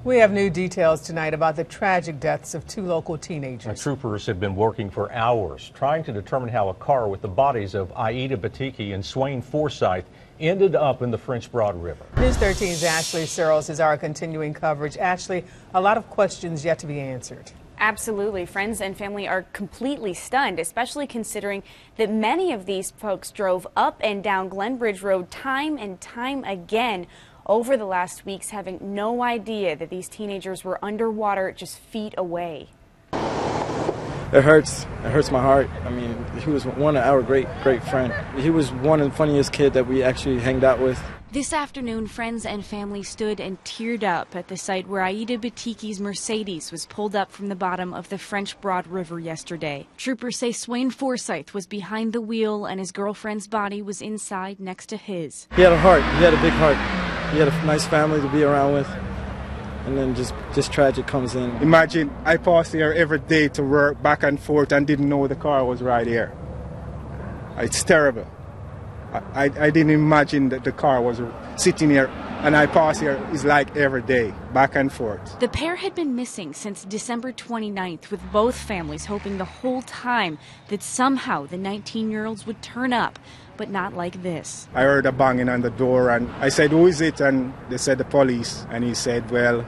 We have new details tonight about the tragic deaths of two local teenagers. Troopers have been working for hours trying to determine how a car with the bodies of Aida, Bytyqi and Swayne Forsythe ended up in the French Broad River. News 13's Ashley Searles is our continuing coverage. Ashley, a lot of questions yet to be answered. Absolutely. Friends and family are completely stunned, especially considering that many of these folks drove up and down Glenbridge Road time and time again over the last weeks, having no idea that these teenagers were underwater just feet away. It hurts. It hurts my heart. I mean, he was one of our great friend. He was one of the funniest kids that we actually hanged out with. This afternoon, friends and family stood and teared up at the site where Aida Bytyqi's Mercedes was pulled up from the bottom of the French Broad River yesterday. Troopers say Swayne Forsythe was behind the wheel and his girlfriend's body was inside next to his. He had a heart. He had a big heart. He had a nice family to be around with. And then just tragic comes in. Imagine I passed here every day to work back and forth and didn't know the car was right here. It's terrible. I didn't imagine that the car was sitting here, and I pass here is like every day, back and forth. The pair had been missing since December 29th, with both families hoping the whole time that somehow the 19-year-olds would turn up, but not like this. I heard a banging on the door, and I said, "Who is it?" And they said, "The police." And he said, "Well,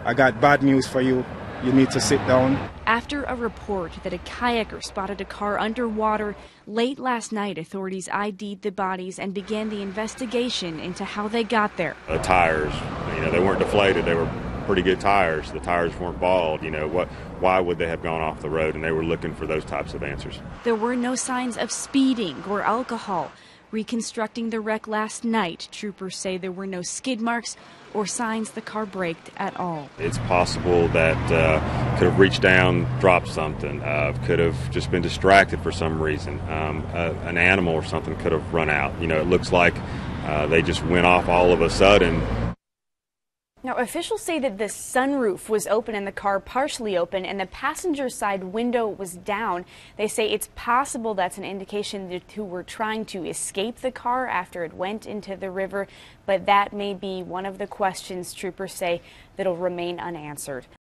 I got bad news for you. You need to sit down." After a report that a kayaker spotted a car underwater, late last night authorities ID'd the bodies and began the investigation into how they got there. The tires, they weren't deflated. They were pretty good tires. The tires weren't bald. Why would they have gone off the road? And they were looking for those types of answers. There were no signs of speeding or alcohol. Reconstructing the wreck last night, troopers say there were no skid marks or signs the car braked at all. It's possible that could have reached down, dropped something, could have just been distracted for some reason. An animal or something could have run out. It looks like they just went off all of a sudden. Now, officials say that the sunroof was open and the car partially open and the passenger side window was down. They say it's possible that's an indication that who were trying to escape the car after it went into the river, but that may be one of the questions troopers say that'll remain unanswered.